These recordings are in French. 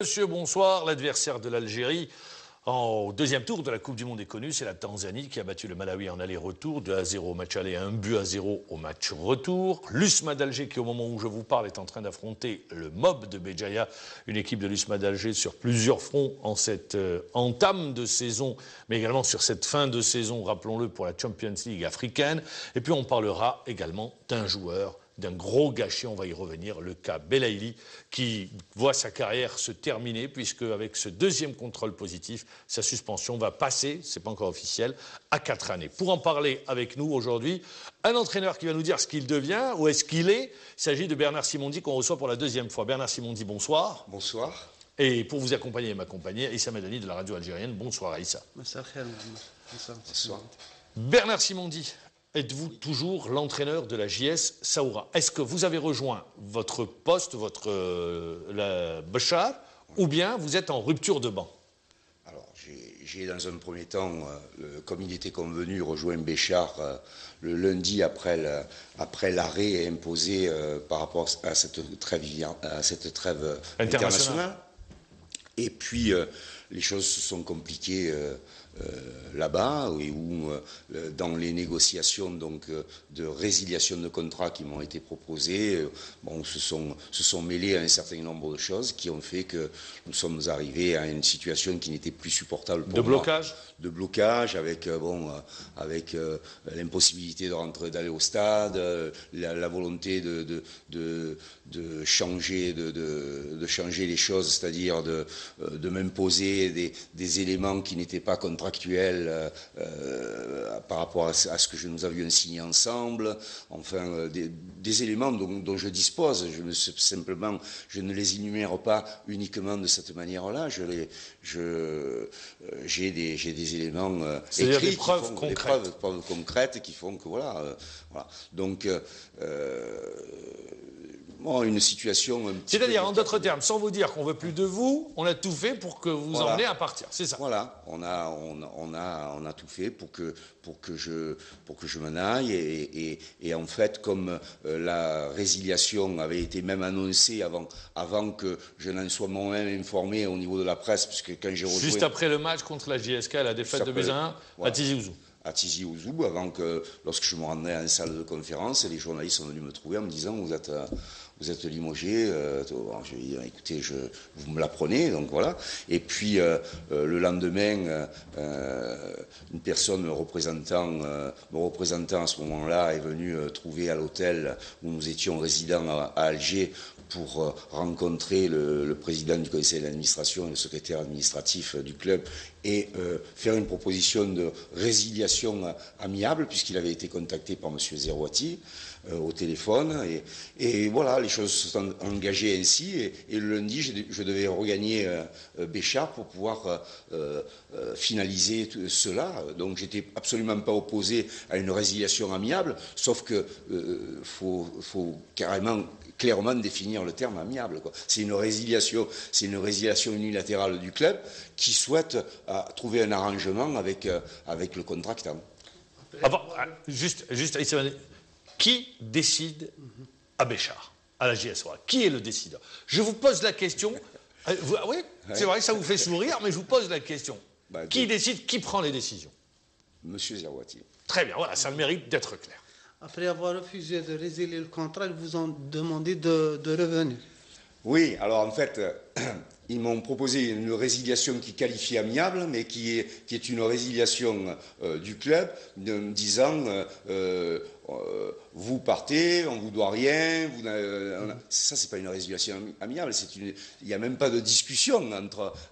Monsieur, bonsoir. L'adversaire de l'Algérie au deuxième tour de la Coupe du Monde est connu, c'est la Tanzanie qui a battu le Malawi en aller-retour, 2-0 au match aller et 1-0 au match retour. L'USMA d'Alger qui, au moment où je vous parle, est en train d'affronter le MOB de Béjaïa, une équipe de l'USMA d'Alger sur plusieurs fronts en cette entame de saison, mais également sur cette fin de saison, rappelons-le, pour la Champions League africaine. Et puis on parlera également d'un joueur, d'un gros gâchis, on va y revenir, le cas Belaïli, qui voit sa carrière se terminer, puisque avec ce deuxième contrôle positif, sa suspension va passer, c'est pas encore officiel, à 4 années. Pour en parler avec nous aujourd'hui, un entraîneur qui va nous dire ce qu'il devient, où est-ce qu'il est. Il s'agit de Bernard Simondi qu'on reçoit pour la deuxième fois. Bernard Simondi, bonsoir. Bonsoir. Et pour vous accompagner et m'accompagner, Aïssa Madani de la radio algérienne. Bonsoir Aïssa. Bonsoir. Bernard Simondi, êtes-vous toujours l'entraîneur de la JS Saoura? Est-ce que vous avez rejoint votre poste, la Béchar, ou bien vous êtes en rupture de banc? Alors, j'ai dans un premier temps, comme il était convenu, rejoint Béchar le lundi après l'arrêt imposé par rapport à cette trêve internationale. Et puis, les choses se sont compliquées là-bas, où dans les négociations de résiliation de contrat qui m'ont été proposées, se sont mêlés à un certain nombre de choses qui ont fait que nous sommes arrivés à une situation qui n'était plus supportable pour moi. De blocage, avec l'impossibilité d'aller au stade, la volonté de changer les choses, c'est-à-dire de m'imposer des éléments qui n'étaient pas contractuels par rapport à ce que nous avions signé ensemble, enfin des éléments dont je dispose. Je ne les énumère pas uniquement de cette manière-là. J'ai des éléments écrits, des preuves concrètes qui font que voilà. Donc une situation. C'est-à-dire, en d'autres termes, sans vous dire qu'on veut plus de vous, on a tout fait pour que vous emmenez à partir. C'est ça. Voilà, on a tout fait pour que je m'en aille et en fait, comme la résiliation avait été même annoncée avant que je n'en sois moi-même informé au niveau de la presse, puisque quand j'ai rejoint... Juste après le match contre la JSK, la défaite de 2-1 à Tizi Ouzou. À Tizi Ouzou, avant que, lorsque je me rendais en salle de conférence, les journalistes sont venus me trouver en me disant vous êtes limogé. J'ai dit écoutez, vous me l'apprenez, donc voilà. Et puis le lendemain, une personne me représentant à ce moment-là est venue trouver à l'hôtel où nous étions résidents à Alger pour rencontrer le président du conseil d'administration et le secrétaire administratif du club et faire une proposition de résiliation amiable, puisqu'il avait été contacté par M. Zerouati au téléphone. Et voilà, les choses se sont engagées ainsi. Et le lundi, je devais regagner Béchar pour pouvoir finaliser cela. Donc j'étais absolument pas opposé à une résiliation amiable, sauf que faut clairement définir le terme amiable. C'est une résiliation unilatérale du club qui souhaite trouver un arrangement avec le contractant. Juste, qui décide à Béchar, à la JSOA? Qui est le décideur? Je vous pose la question. Oui, c'est vrai que ça vous fait sourire, mais je vous pose la question. Qui décide? Qui prend les décisions? Monsieur Zerouati. Très bien, voilà, ça a le mérite d'être clair. Après avoir refusé de résilier le contrat, ils vous ont demandé de revenir. Oui, alors en fait, ils m'ont proposé une résiliation qui qualifie amiable, mais qui est une résiliation du club, me disant vous partez, on vous doit rien. Ça, c'est pas une résiliation amiable. Il n'y a même pas de discussion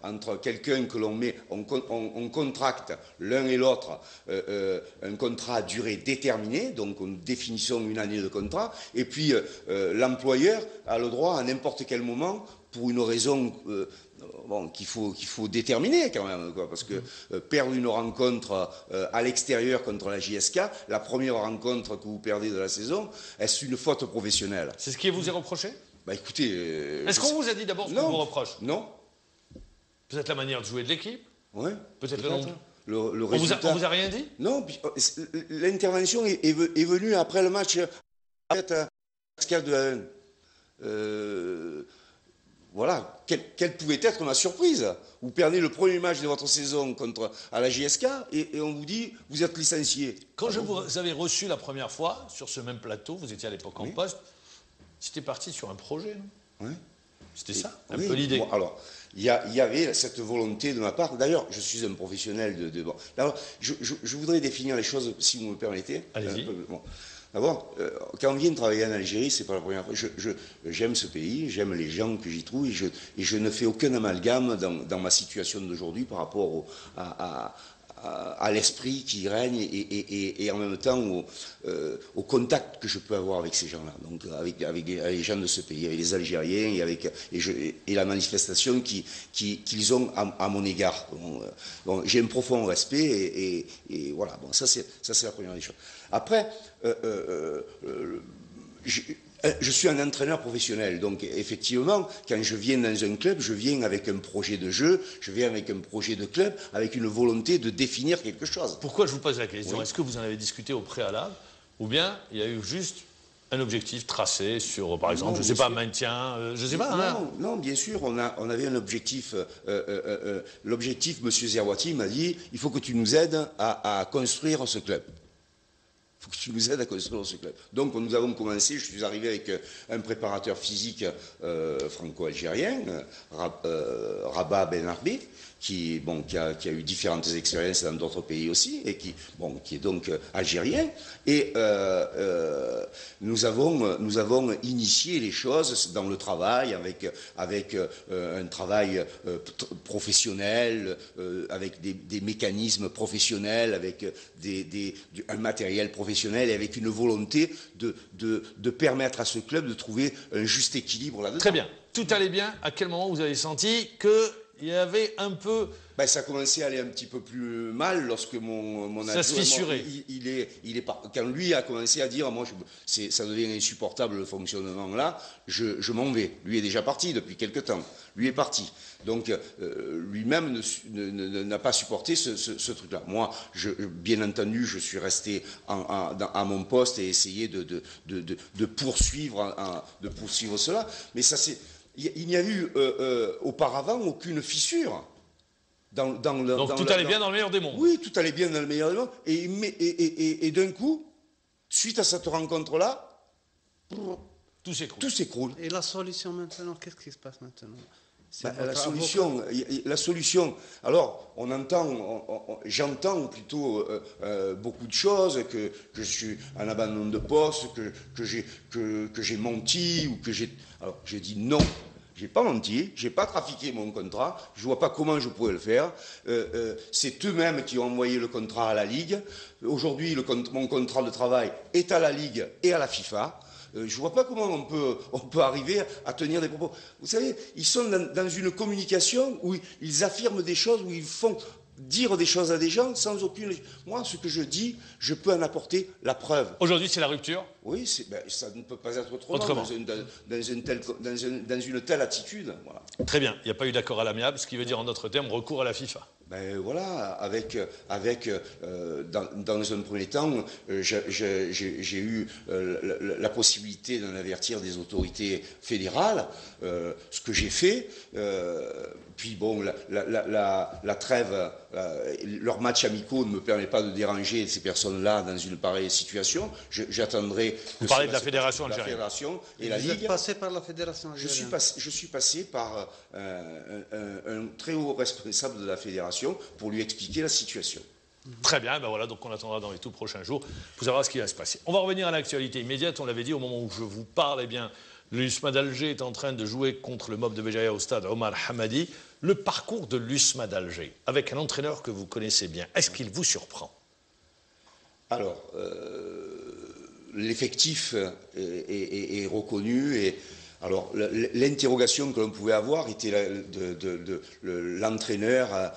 entre quelqu'un que l'on met, on contracte l'un et l'autre un contrat à durée déterminée, donc nous définissons une année de contrat, et puis l'employeur a le droit à n'importe quel moment, pour une raison qu'il faut déterminer quand même, parce que perdre une rencontre à l'extérieur contre la JSK, la première rencontre que vous perdez de la saison, est-ce une faute professionnelle? C'est ce qui vous est reproché? Écoutez... Est-ce qu'on vous a dit d'abord ce qu'on vous reproche? Non. Peut-être la manière de jouer de l'équipe? Oui. Peut-être le nombre. Le résultat... On vous a rien dit? Non, l'intervention est venue après le match à Pascal de la voilà, quelle pouvait être ma surprise? Vous perdez le premier match de votre saison à la JSK et on vous dit, vous êtes licencié. Quand je vous avais reçu la première fois, sur ce même plateau, vous étiez à l'époque en poste, c'était parti sur un projet, non? Oui. C'était ça, un peu l'idée. Bon, alors, il y avait cette volonté de ma part. D'ailleurs, je suis un professionnel de bon. Alors, je voudrais définir les choses, si vous me permettez. Allez-y. Bon. D'abord, quand on vient travailler en Algérie, c'est pas la première fois. J'aime ce pays, j'aime les gens que j'y trouve, et je ne fais aucun amalgame dans ma situation d'aujourd'hui par rapport à l'esprit qui règne et en même temps au contact que je peux avoir avec ces gens-là, donc avec les gens de ce pays, avec les Algériens et la manifestation qu'ils ont à mon égard. Bon, j'ai un profond respect et voilà. Bon, ça c'est la première des choses. Après, je suis un entraîneur professionnel, donc effectivement, quand je viens dans un club, je viens avec un projet de jeu, je viens avec un projet de club, avec une volonté de définir quelque chose. Pourquoi je vous pose la question? Oui. Est-ce que vous en avez discuté au préalable, ou bien il y a eu juste un objectif tracé sur, par exemple, je ne sais pas, maintien, je ne sais pas. Non, bien sûr, on avait un objectif. L'objectif, M. Zerwati m'a dit, il faut que tu nous aides à construire ce club. Il faut que tu nous aides à construire ce club. Donc nous avons commencé, je suis arrivé avec un préparateur physique franco-algérien, Rabat Ben Arbi, qui a eu différentes expériences dans d'autres pays aussi, et qui est donc algérien. Et nous avons initié les choses dans le travail, avec un travail professionnel, avec des mécanismes professionnels, avec un matériel professionnel et avec une volonté de permettre à ce club de trouver un juste équilibre là-dedans. Très bien. Tout allait bien. À quel moment vous avez senti qu'il y avait un peu... Ça a commencé à aller un petit peu plus mal lorsque mon adjoint, ça se fissurait. Quand lui a commencé à dire, moi, ça devient insupportable le fonctionnement là, je m'en vais. Lui est déjà parti depuis quelque temps. Lui est parti. Donc lui-même n'a pas supporté ce truc-là. Moi, bien entendu, je suis resté à mon poste et essayé de poursuivre cela. Mais il n'y a eu auparavant aucune fissure. Donc tout allait bien dans le meilleur des mondes. Oui, tout allait bien dans le meilleur des mondes. Et d'un coup, suite à cette rencontre-là, tout s'écroule. Tout s'écroule. Et la solution maintenant, qu'est-ce qui se passe maintenant? La solution, alors j'entends plutôt beaucoup de choses, que je suis en abandon de poste, que j'ai menti, ou que j'ai... Alors, je dis non. J'ai pas menti, j'ai pas trafiqué mon contrat, je vois pas comment je pouvais le faire. C'est eux-mêmes qui ont envoyé le contrat à la Ligue. Aujourd'hui, mon contrat de travail est à la Ligue et à la FIFA. Je vois pas comment on peut arriver à tenir des propos. Vous savez, ils sont dans une communication où ils affirment des choses, où ils font dire des choses à des gens sans aucune... Moi, ce que je dis, je peux en apporter la preuve. Aujourd'hui, c'est la rupture? Oui, ça ne peut pas être autrement. Dans une telle attitude. Voilà. Très bien, il n'y a pas eu d'accord à l'amiable, ce qui veut dire en d'autres termes recours à la FIFA. Voilà, dans un premier temps, j'ai eu la possibilité d'en avertir des autorités fédérales, ce que j'ai fait. Puis la trêve, leurs matchs amicaux ne me permet pas de déranger ces personnes-là dans une pareille situation. J'attendrai. Vous parlez de la fédération algérienne. La fédération et la Ligue. Vous êtes passé par la fédération algérienne. Je suis passé par un très haut responsable de la fédération pour lui expliquer la situation. Très bien, voilà, donc on attendra dans les tout prochains jours pour savoir ce qui va se passer. On va revenir à l'actualité immédiate. On l'avait dit au moment où je vous parle, eh bien, l'USMA d'Alger est en train de jouer contre le MOB de Béjaïa au stade Omar Hamadi. Le parcours de l'USMA d'Alger, avec un entraîneur que vous connaissez bien, est-ce qu'il vous surprend? Alors, l'effectif est reconnu et... Alors, l'interrogation que l'on pouvait avoir était de l'entraîneur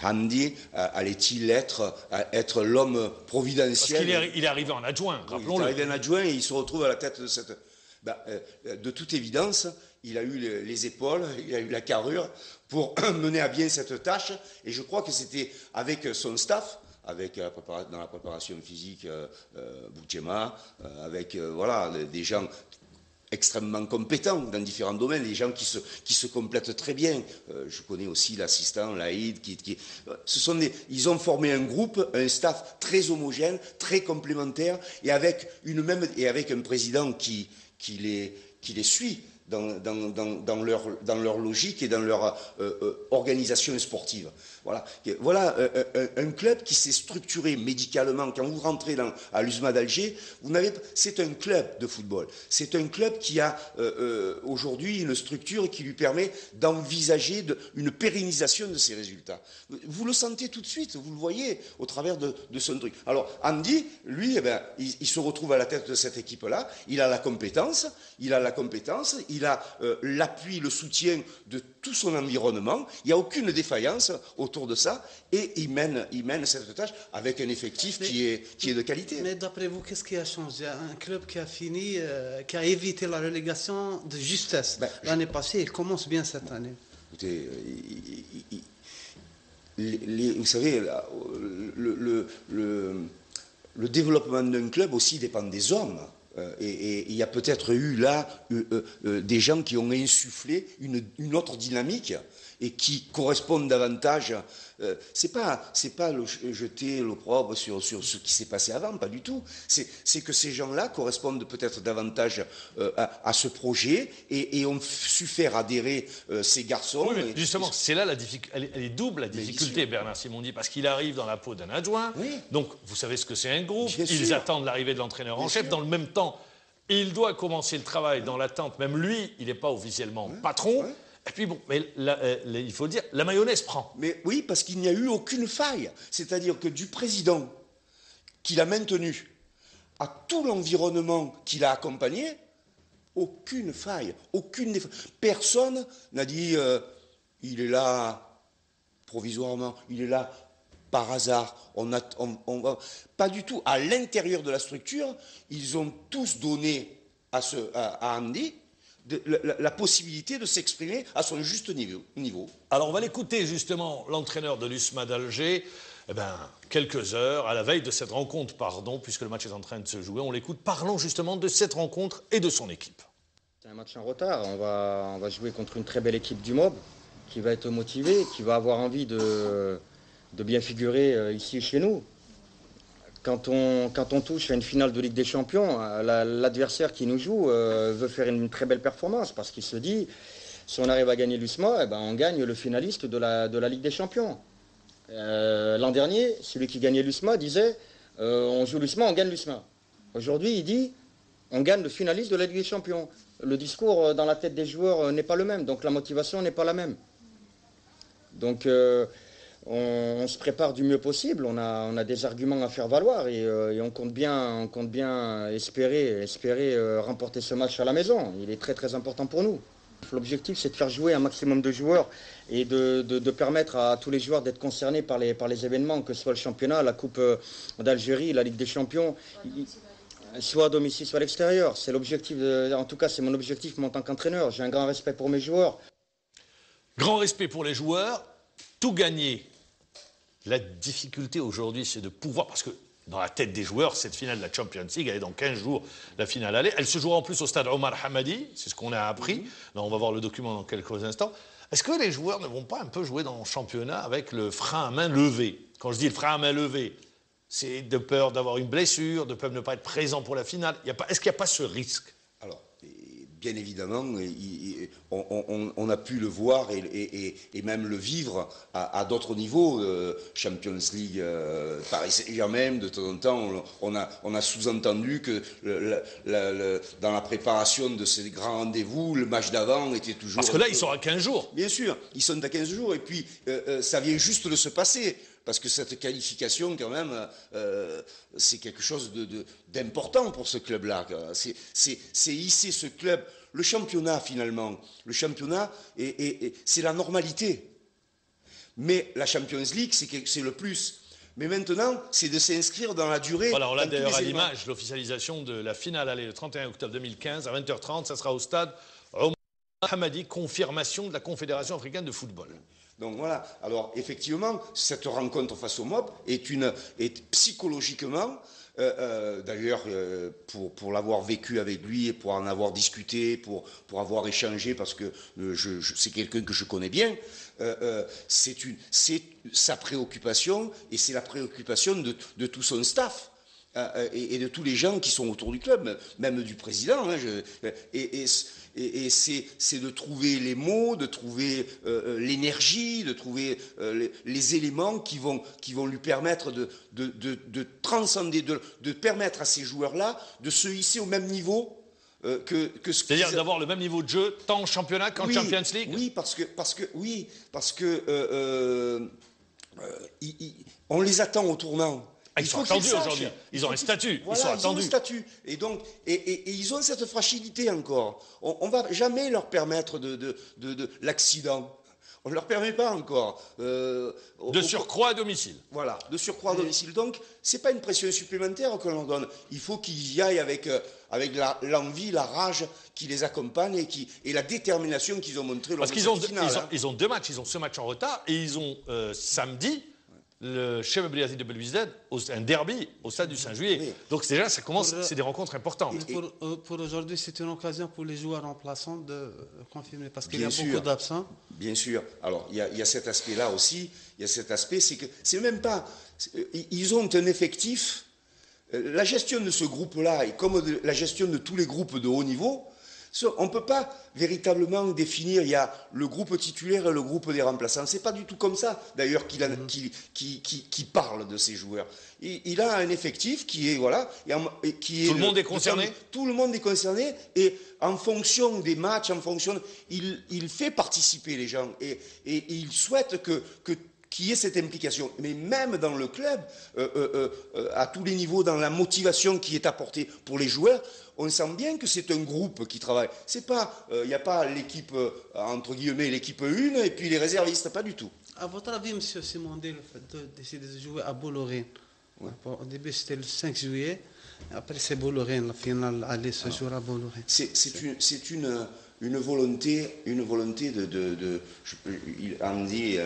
Hamdi, allait-il être l'homme providentiel? Parce qu'il est arrivé en adjoint, rappelons-le. Il est arrivé en adjoint et il se retrouve à la tête de cette... de toute évidence, il a eu les épaules, il a eu la carrure pour mener à bien cette tâche. Et je crois que c'était avec son staff, dans la préparation physique, Boutchema, avec des gens extrêmement compétents dans différents domaines, des gens qui se complètent très bien. Je connais aussi l'assistant, l'Aïd, ils ont formé un groupe, un staff très homogène, très complémentaire, et avec un président qui les suit dans leur logique et dans leur organisation sportive. Voilà un club qui s'est structuré médicalement. Quand vous rentrez à l'USMA d'Alger, c'est un club de football. C'est un club qui a aujourd'hui une structure qui lui permet d'envisager une pérennisation de ses résultats. Vous le sentez tout de suite, vous le voyez au travers de son truc. Alors Andy, lui, il se retrouve à la tête de cette équipe-là. Il a la compétence, il a l'appui, le soutien de tout son environnement. Il n'y a aucune défaillance autour de ça, et il mène cette tâche avec un effectif qui est de qualité. Mais d'après vous, qu'est-ce qui a changé? Un club qui a qui a évité la relégation de justesse l'année passée, il commence bien cette année. Écoutez, vous savez, le développement d'un club aussi dépend des hommes. Et il y a peut-être eu là des gens qui ont insufflé une autre dynamique et qui correspondent davantage. C'est pas jeter l'opprobre sur ce qui s'est passé avant, pas du tout. C'est que ces gens-là correspondent peut-être davantage à ce projet et ont su faire adhérer ces garçons. Oui, mais justement, c'est là la difficulté. Elle est double la difficulté, Bernard Simondi, parce qu'il arrive dans la peau d'un adjoint. Oui. Donc, vous savez ce que c'est un groupe. Ils attendent l'arrivée de l'entraîneur en chef. Dans le même temps, il doit commencer le travail dans l'attente. Même lui, il n'est pas officiellement patron. Oui. Et puis bon, mais il faut dire, la mayonnaise prend. Mais oui, parce qu'il n'y a eu aucune faille. C'est-à-dire que du président qu'il a maintenu à tout l'environnement qu'il a accompagné, aucune faille, aucune défaillance. Personne n'a dit il est là provisoirement, il est là par hasard. Pas du tout. À l'intérieur de la structure, ils ont tous donné à Andy la possibilité de s'exprimer à son juste niveau. Alors on va l'écouter justement, l'entraîneur de l'USMA d'Alger, quelques heures à la veille de cette rencontre, puisque le match est en train de se jouer, on l'écoute, parlons justement de cette rencontre et de son équipe. C'est un match en retard, on va jouer contre une très belle équipe du MOB, qui va être motivée, qui va avoir envie de bien figurer ici chez nous. Quand on touche à une finale de Ligue des Champions, l'adversaire qui nous joue veut faire une très belle performance parce qu'il se dit, si on arrive à gagner l'USMA, on gagne le finaliste de la Ligue des Champions. L'an dernier, celui qui gagnait l'USMA disait, on joue l'USMA, on gagne l'USMA. Aujourd'hui, il dit, on gagne le finaliste de la Ligue des Champions. Le discours dans la tête des joueurs n'est pas le même, donc la motivation n'est pas la même. Donc on se prépare du mieux possible, on a des arguments à faire valoir et on compte bien espérer remporter ce match à la maison. Il est très très important pour nous. L'objectif, c'est de faire jouer un maximum de joueurs et de permettre à tous les joueurs d'être concernés par les événements, que ce soit le championnat, la Coupe d'Algérie, la Ligue des Champions, soit à domicile, soit à l'extérieur. C'est l'objectif, en tout cas c'est mon objectif en tant qu'entraîneur. J'ai un grand respect pour mes joueurs. Grand respect pour les joueurs, tout gagner. La difficulté aujourd'hui, c'est de pouvoir, parce que dans la tête des joueurs, cette finale de la Champions League, elle est dans 15 jours, la finale aller. Elle se jouera en plus au stade Omar Hamadi, c'est ce qu'on a appris. Là, on va voir le document dans quelques instants. Est-ce que les joueurs ne vont pas un peu jouer dans le championnat avec le frein à main levé? Quand je dis le frein à main levé, c'est de peur d'avoir une blessure, de peur de ne pas être présent pour la finale. Est-ce qu'il n'y a pas ce risque? Alors, bien évidemment, on a pu le voir et même le vivre à d'autres niveaux. Champions League, Paris Saint-Germain, de temps en temps, on a sous-entendu que dans la préparation de ces grands rendez-vous, le match d'avant était toujours... Parce que là, ils sont à 15 jours. Bien sûr, ils sont à 15 jours et puis ça vient juste de se passer. Parce que cette qualification, quand même, c'est quelque chose d'important pour ce club-là. C'est hisser ce club. Le championnat, finalement, c'est la normalité. Mais la Champions League, c'est le plus. Mais maintenant, c'est de s'inscrire dans la durée. Voilà, on l'a d'ailleurs à l'image, l'officialisation de la finale aller le 31 octobre 2015 à 20h30. Ça sera au stade Hamadi, confirmation de la Confédération africaine de football. Donc voilà, alors effectivement, cette rencontre face au MOB est psychologiquement, d'ailleurs, pour l'avoir vécu avec lui et pour en avoir discuté, pour avoir échangé, parce que c'est quelqu'un que je connais bien, c'est sa préoccupation et c'est la préoccupation de tout son staff. Et de tous les gens qui sont autour du club, même du président. Hein, et c'est de trouver les mots, de trouver l'énergie, de trouver les éléments qui vont lui permettre de transcender, de permettre à ces joueurs-là de se hisser au même niveau que ce c'est-à-dire d'avoir le même niveau de jeu tant en championnat qu'en Champions League. Oui, parce que on les attend au tournant. Ils sont attendus aujourd'hui. Ils ont un statut. Voilà, ils sont attendus. Ont un statut. Et donc, et ils ont cette fragilité encore. On ne va jamais leur permettre de l'accident. On ne leur permet pas encore. De surcroît à domicile. Voilà, de surcroît à domicile. Donc, ce n'est pas une pression supplémentaire que l'on donne. Il faut qu'ils y aillent avec l'envie, la rage qui les accompagne et la détermination qu'ils ont montrée lors de cette finale. Ils ont 2 matchs. Ils ont ce match en retard et ils ont samedi le Cheb Abdelaziz de Belouizdad, un derby au stade du 5 juillet. Oui. Donc déjà, ça commence, c'est des rencontres importantes. Pour aujourd'hui, c'est une occasion pour les joueurs remplaçants de confirmer, parce qu'il y a beaucoup d'absents. Bien sûr. Alors, il y a cet aspect-là aussi. Il y a cet aspect, c'est que c'est même pas... Ils ont un effectif... La gestion de ce groupe-là, et comme la gestion de tous les groupes de haut niveau, on ne peut pas véritablement définir, il y a le groupe titulaire et le groupe des remplaçants. Ce n'est pas du tout comme ça, d'ailleurs, qui parle de ces joueurs. Il a un effectif qui est, voilà... Tout le monde est concerné. Tout le monde est concerné, et en fonction des matchs, il fait participer les gens, et il souhaite qu'il y ait cette implication. Mais même dans le club, à tous les niveaux, dans la motivation qui est apportée pour les joueurs, on sent bien que c'est un groupe qui travaille. C'est pas, il n'y a pas l'équipe, entre guillemets, l'équipe 1 et puis les réservistes, pas du tout. À votre avis, M. Simondé, le fait de décider de jouer à Bolloré, au début c'était le 5 juillet, après c'est Bolloré, la finale allait se jouer à Bolloré. C'est une volonté de Andy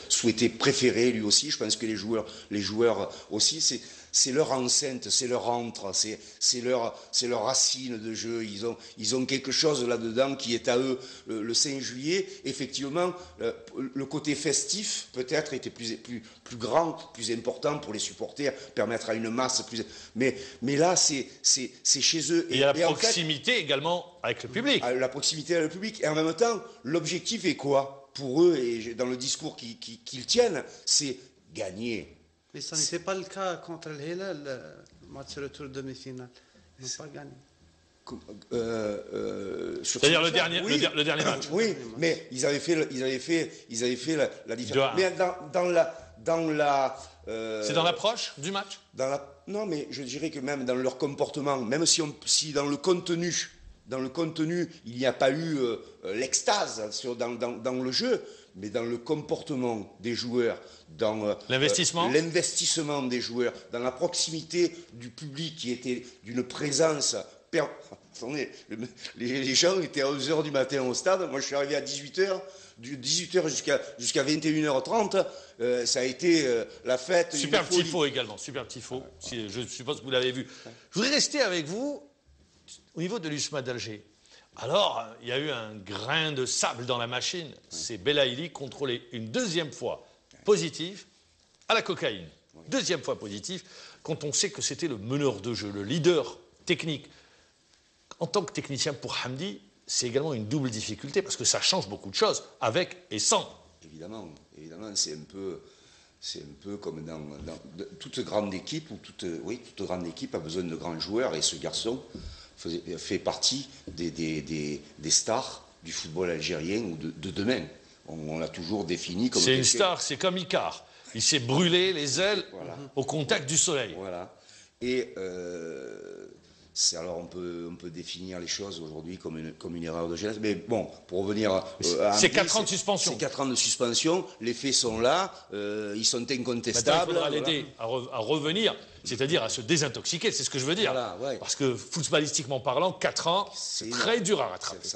souhaitait préférer lui aussi. Je pense que les joueurs aussi, c'est leur enceinte, c'est leur antre, c'est leur racine de jeu. Ils ont quelque chose là-dedans qui est à eux. Le 5 juillet, effectivement, le côté festif peut-être était plus grand, plus important pour les supporters, permettre à une masse plus. Mais là, c'est chez eux. Et il y a la proximité également avec le public. La proximité avec le public. Et en même temps, l'objectif est quoi pour eux, et dans le discours qu'ils tiennent, c'est gagner. Mais ça n'était pas le cas contre le Hilal, le match retour demi-finale. Ils n'ont pas gagné. C'est-à-dire le dernier match. Oui, mais ils avaient fait la différence. Mais dans la c'est dans l'approche du match. Non, mais je dirais que même dans leur comportement, même si dans le contenu, il n'y a pas eu l'extase dans le jeu, mais dans le comportement des joueurs, dans l'investissement des joueurs, dans la proximité du public qui était d'une présence... Attendez, les gens étaient à 11h du matin au stade, moi je suis arrivé à 18h, de 18h jusqu'à 21h30, ça a été la fête. Super tifo également, super tifo, je suppose que vous l'avez vu. Je voudrais rester avec vous au niveau de l'USMA d'Alger. Alors, il y a eu un grain de sable dans la machine. C'est Belaïli contrôlé une deuxième fois positif à la cocaïne. Deuxième fois positif, quand on sait que c'était le meneur de jeu, le leader technique. En tant que technicien pour Hamdi, c'est également une double difficulté parce que ça change beaucoup de choses, avec et sans. Évidemment, c'est un peu comme dans toute grande équipe, toute grande équipe a besoin de grands joueurs, et ce garçon fait partie des stars du football algérien ou de demain. On l'a toujours défini comme... C'est une star, c'est comme Icar. Il s'est brûlé les ailes au contact du soleil. Voilà. Et Alors on peut définir les choses aujourd'hui comme une erreur de jeunesse. Mais bon, pour revenir c'est 4 ans de suspension. C'est 4 ans de suspension, les faits sont là, ils sont incontestables. Il faudra l'aider à revenir, c'est-à-dire à se désintoxiquer, c'est ce que je veux dire. Voilà, ouais. Parce que footballistiquement parlant, 4 ans, c'est très dur à rattraper.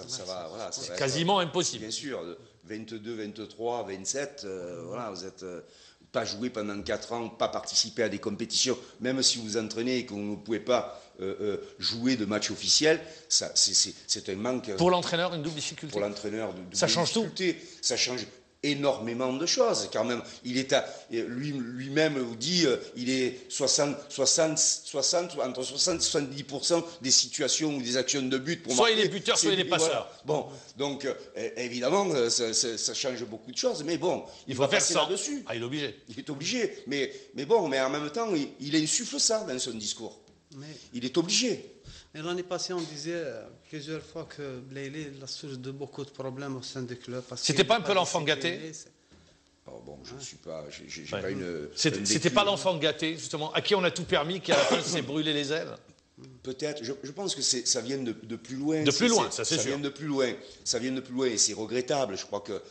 C'est quasiment impossible. Bien sûr, 22, 23, 27, voilà, vous êtes... pas jouer pendant 4 ans, pas participer à des compétitions, même si vous entraînez et que vous ne pouvez pas jouer de match officiel, c'est un manque. Pour l'entraîneur, une double difficulté. Pour l'entraîneur, ça change tout. Ça change énormément de choses. Quand même, lui-même vous dit, il est entre 60 et 70% des situations ou des actions de but. Pour soit marquer, il est buteur, soit il est passeur. Voilà. Bon, donc évidemment, ça change beaucoup de choses. Mais bon, il faut faire ça là-dessus. Ah, il est obligé. Il est obligé. Mais bon, mais en même temps, il insuffle ça dans son discours. Il est obligé. Mais l'année passée, on disait plusieurs fois que Blayley est la source de beaucoup de problèmes au sein du club. C'était pas un peu l'enfant gâté? Oh bon, je ne suis pas... J'ai pas une... C'était pas l'enfant gâté, justement, à qui on a tout permis, qui à la fin s'est brûlé les ailes? Peut-être. Je pense que ça vient de plus loin. De plus loin, ça c'est sûr. Ça vient de plus loin. Ça vient de plus loin et c'est regrettable. Je crois que...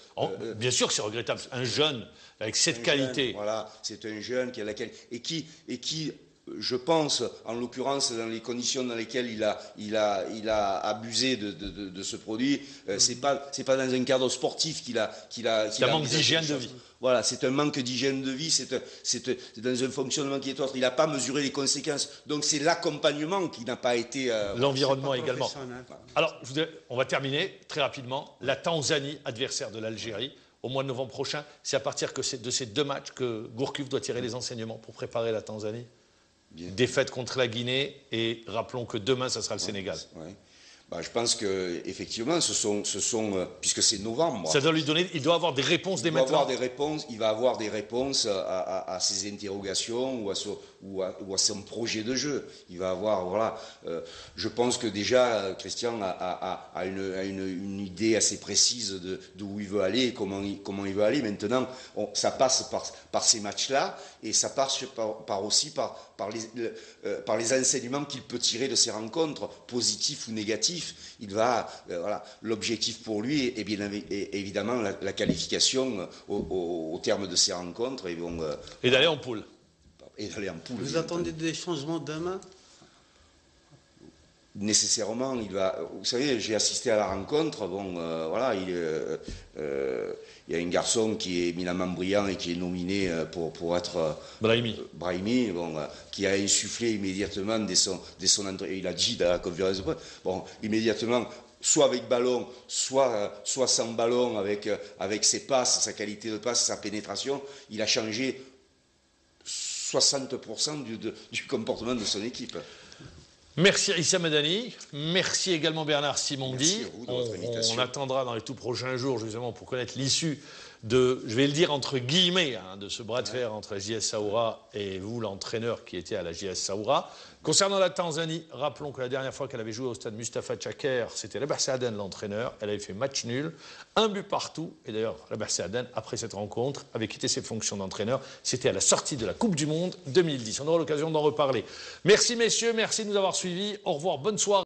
bien sûr que c'est regrettable. Un jeune avec cette qualité. Voilà, c'est un jeune qui a la qualité... Et qui je pense, en l'occurrence, dans les conditions dans lesquelles il a abusé de ce produit, c'est pas dans un cadre sportif qu'il a un manque d'hygiène de vie. Voilà, c'est un manque d'hygiène de vie, c'est dans un fonctionnement qui est autre. Il n'a pas mesuré les conséquences. Donc c'est l'accompagnement qui n'a pas été... L'environnement également. Alors, on va terminer très rapidement. La Tanzanie, adversaire de l'Algérie, au mois de novembre prochain. C'est à partir de ces 2 matchs que Gourcuff doit tirer les enseignements pour préparer la Tanzanie. Bien. Défaite contre la Guinée et rappelons que demain, ça sera le Sénégal. Ouais. Bah, je pense qu'effectivement, puisque c'est novembre. Ça doit lui donner, il doit avoir des réponses dès maintenant. Il va avoir des réponses à ses interrogations ou à son projet de jeu. Il va avoir, voilà. Je pense que déjà, Christian a une idée assez précise d'où il veut aller et comment il veut aller. Maintenant, ça passe par ces matchs-là et ça passe aussi par les enseignements qu'il peut tirer de ces rencontres, positifs ou négatifs. Voilà, l'objectif pour lui est bien évidemment la qualification au terme de ces rencontres. Et d'aller en poule. Vous attendez des changements demain? Nécessairement, vous savez, j'ai assisté à la rencontre. Bon, voilà, il y a un garçon qui est éminemment brillant et qui est nominé pour être Brahimi, bon, qui a insufflé immédiatement dès son entrée. Il a dit dans la conférence de presse, bon, immédiatement, soit avec ballon, soit sans ballon, avec ses passes, sa qualité de passe, sa pénétration, il a changé 60% du comportement de son équipe. Merci Issa Madani, merci également Bernard Simondi. Merci à vous de votre invitation. On attendra dans les tout prochains jours justement pour connaître l'issue je vais le dire entre guillemets, de ce bras de fer entre la JS Saoura et vous, l'entraîneur qui était à la JS Saoura. Concernant la Tanzanie, rappelons que la dernière fois qu'elle avait joué au stade Mustafa Tchaker, c'était la Aden l'entraîneur. Elle avait fait match nul, 1 but partout. Et d'ailleurs, la Aden, après cette rencontre, avait quitté ses fonctions d'entraîneur. C'était à la sortie de la Coupe du Monde 2010. On aura l'occasion d'en reparler. Merci messieurs, merci de nous avoir suivis. Au revoir, bonne soirée.